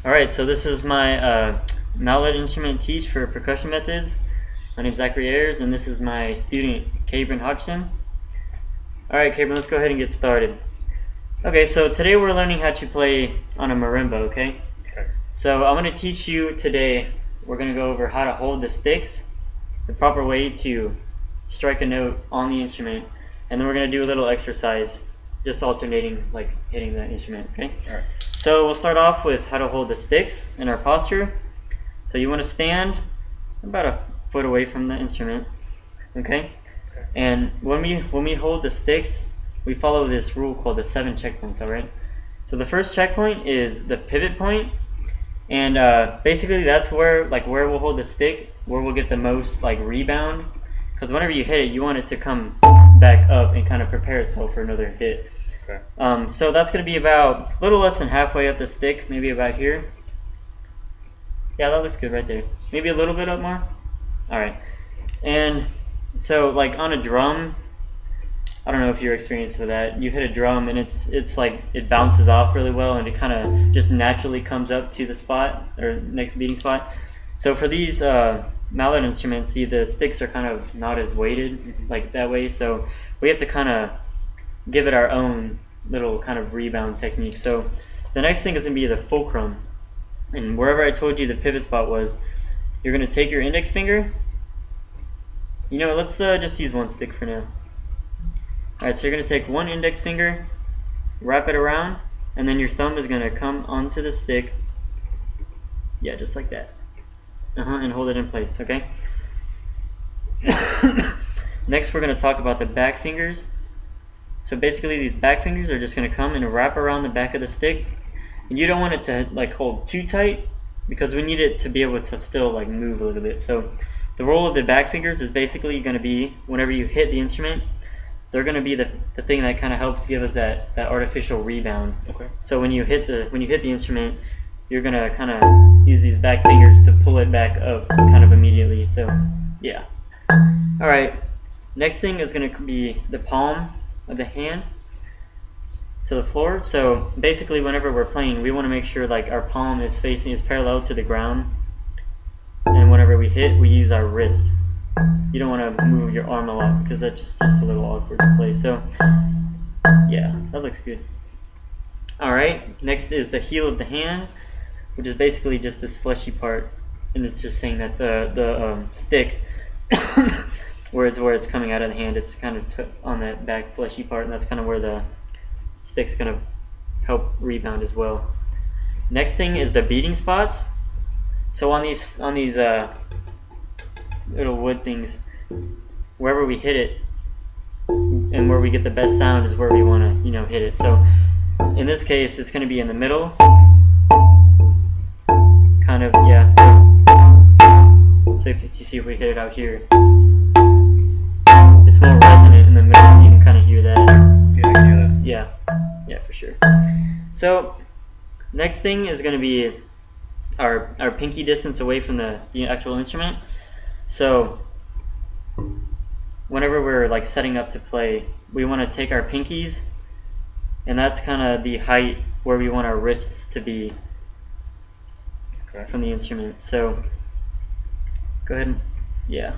Alright, so this is my mallet instrument teach for percussion methods. My name is Zachary Ayers, and this is my student, Cabrin Hodgson. Alright, Cabrin, let's go ahead and get started. Okay, so today we're learning how to play on a marimba, okay? So I'm going to teach you today, we're going to go over how to hold the sticks, the proper way to strike a note on the instrument, and then we're going to do a little exercise, just alternating, like hitting the instrument, okay? Alright. So we'll start off with how to hold the sticks in our posture. So you want to stand about a foot away from the instrument, okay? And when we hold the sticks, we follow this rule called the 7 checkpoints, alright? So the first checkpoint is the pivot point, and basically that's where we'll hold the stick, where we'll get the most rebound, because whenever you hit it, you want it to come back up and kind of prepare itself for another hit. Okay. So that's going to be about a little less than halfway up the stick, maybe about here. Yeah, that looks good right there. Maybe a little bit up more. Alright. And so like on a drum, I don't know if you're experienced with that. You hit a drum and it's like it bounces off really well and it kind of just naturally comes up to the spot or next beating spot. So for these mallet instruments, see the sticks are kind of not as weighted like that way, so we have to kind of give it our own little kind of rebound technique. So the next thing is going to be the fulcrum, and wherever I told you the pivot spot was, you're going to take your index finger. You know, let's just use one stick for now. Alright, so you're going to take one index finger, wrap it around, and then your thumb is going to come onto the stick. Yeah, just like that. And hold it in place, okay? Next we're going to talk about the back fingers. So basically these back fingers are just going to come and wrap around the back of the stick. And you don't want it to hold too tight, because we need it to be able to still move a little bit. So the role of the back fingers is basically going to be, whenever you hit the instrument, they're going to be the thing that kind of helps give us that artificial rebound. Okay. So when you hit the instrument, you're going to kind of use these back fingers to pull it back up kind of immediately. So yeah. Alright, next thing is going to be the palm of the hand to the floor. So basically whenever we're playing, we want to make sure our palm is parallel to the ground, and whenever we hit, we use our wrist. You don't want to move your arm a lot, because that's just a little awkward to play. So yeah, that looks good. Alright, next is the heel of the hand, which is basically just this fleshy part, and it's just saying that the stick where it's coming out of the hand, it's kind of on that back fleshy part, and that's kind of where the stick's going to help rebound as well. Next thing is the beating spots. So on these little wood things, wherever we hit it and where we get the best sound is where we want to hit it. So in this case, it's going to be in the middle, kind of, yeah. So if you see, if we hit it out here, it's more resonant in the middle. You can kind of hear that. Yeah, I can hear that. Yeah, for sure. So next thing is going to be our pinky distance away from the actual instrument. So whenever we're setting up to play, we want to take our pinkies, and that's kind of the height where we want our wrists to be from the instrument. So go ahead and, yeah.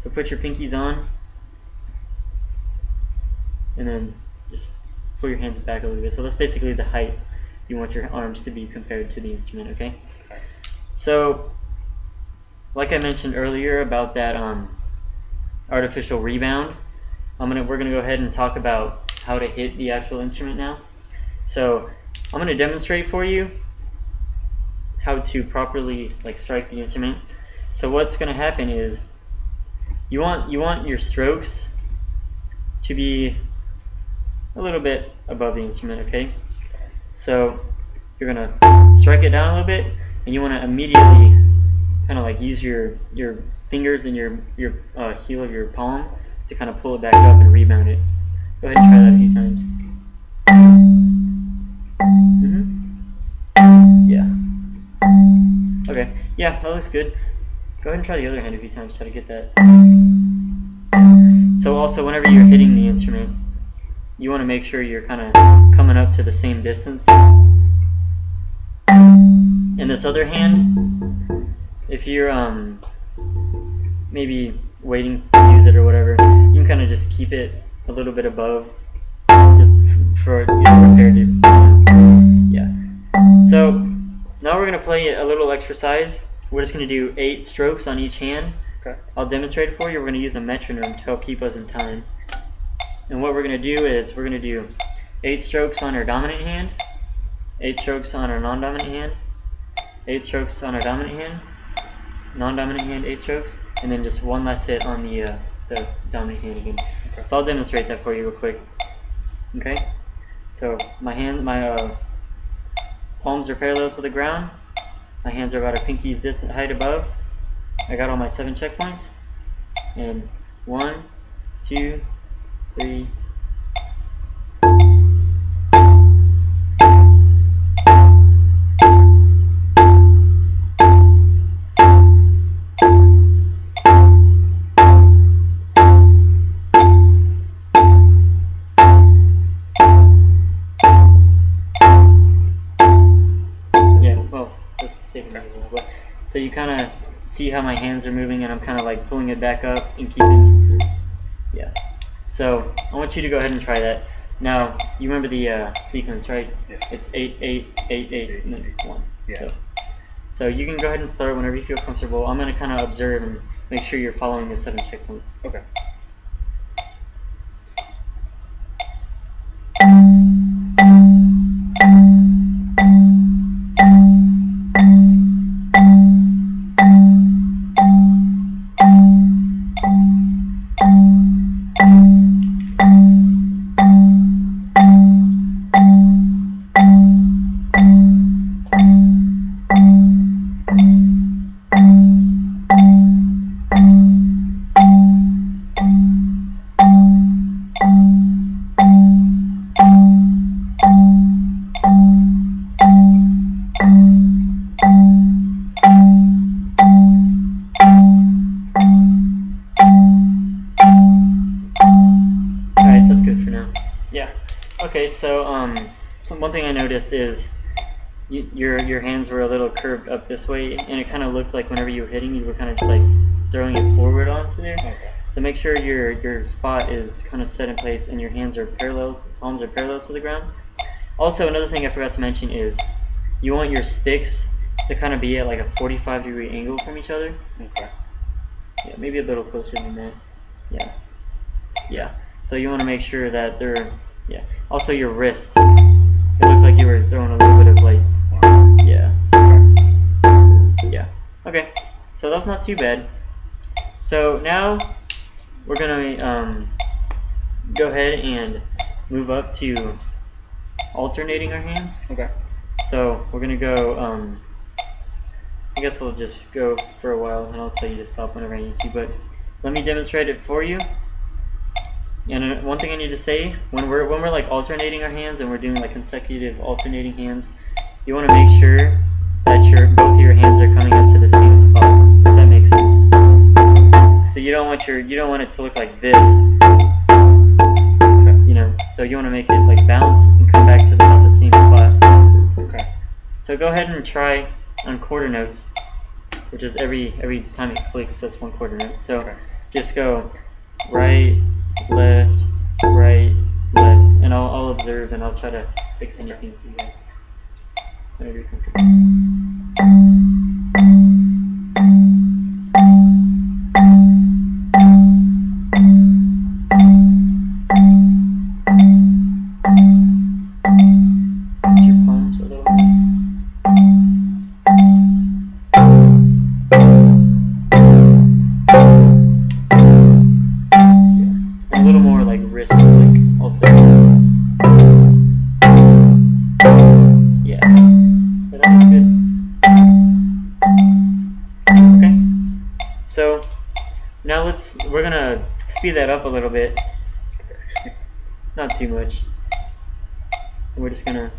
So put your pinkies on, and then just pull your hands back a little bit. So that's basically the height you want your arms to be compared to the instrument, okay? So like I mentioned earlier about that artificial rebound, we're gonna go ahead and talk about how to hit the actual instrument now. So I'm gonna demonstrate for you how to properly strike the instrument. So what's gonna happen is you want your strokes to be a little bit above the instrument, okay? So you're gonna strike it down a little bit, and you want to immediately kind of use your fingers and your heel of your palm to kind of pull it back up and rebound it. Go ahead and try that a few times. Yeah. Okay. Yeah, that looks good. Go ahead and try the other hand a few times. Try to get that. So also, whenever you're hitting the instrument, you want to make sure you're kind of coming up to the same distance And this other hand, if you're maybe waiting to use it or whatever, you can kind of just keep it a little bit above, just for it's prepared to. Yeah. So now we're gonna play a little exercise. We're just gonna do 8 strokes on each hand. Okay. I'll demonstrate it for you. We're gonna use a metronome to help keep us in time. And what we're gonna do is we're gonna do 8 strokes on our dominant hand, 8 strokes on our non-dominant hand, 8 strokes on our dominant hand, non-dominant hand 8 strokes, and then just one last hit on the dominant hand again. Okay. So I'll demonstrate that for you real quick. Okay. So my palms are parallel to the ground. My hands are about a pinky's distant height above. I got all my 7 checkpoints. And 1, 2, 3. So you kind of see how my hands are moving, and I'm kind of like pulling it back up and keeping. Yeah. So I want you to go ahead and try that. Now you remember the sequence, right? Yes. It's 8, 8, 8, 8, and then 1. Yeah. So you can go ahead and start whenever you feel comfortable. I'm going to kind of observe and make sure you're following the 7 checkpoints. Okay. Okay, so one thing I noticed is your hands were a little curved up this way, and it kind of looked like whenever you were hitting, you were kind of just like throwing it forward onto there. Okay. So make sure your spot is kind of set in place and your hands are parallel, palms are parallel to the ground. Also, another thing I forgot to mention is you want your sticks to kind of be at like a 45-degree angle from each other. Okay. Yeah, maybe a little closer than that. Yeah. Yeah. So you want to make sure that they're, yeah. Also your wrist. It looked like you were throwing a little bit of like, yeah. Yeah. Okay. So that's not too bad. So now we're gonna go ahead and move up to alternating our hands. Okay. So we're gonna go. I guess we'll just go for a while, and I'll tell you to stop whenever I need to. But let me demonstrate it for you. And one thing I need to say, when we're like alternating our hands and we're doing like consecutive alternating hands, you want to make sure that both of your hands are coming up to the same spot. If that makes sense. So you don't want it to look like this. You know, so you want to make it like bounce and come back to about the same spot. Okay. So go ahead and try on quarter notes, which is every time it clicks, that's one quarter note. So okay. Just go right, left, right, left, and I'll observe and I'll try to fix anything for you guys whenever you're comfortable. Get your palms a little bit. A little more like wrist flick also. Yeah. But that was good. Okay. So now we're gonna speed that up a little bit. Not too much. And we're just gonna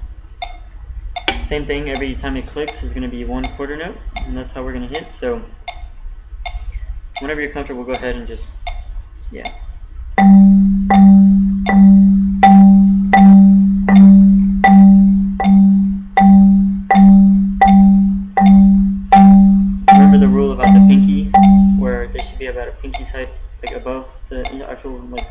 same thing every time it clicks is gonna be one quarter note, and that's how we're gonna hit. So whenever you're comfortable, go ahead and just yeah. pinky's height, like above the actual like.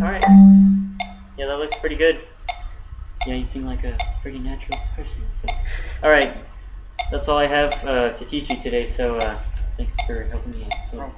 Alright. Yeah, that looks pretty good. Yeah, you seem like a pretty natural person. So. Alright. That's all I have to teach you today, so thanks for helping me out. So.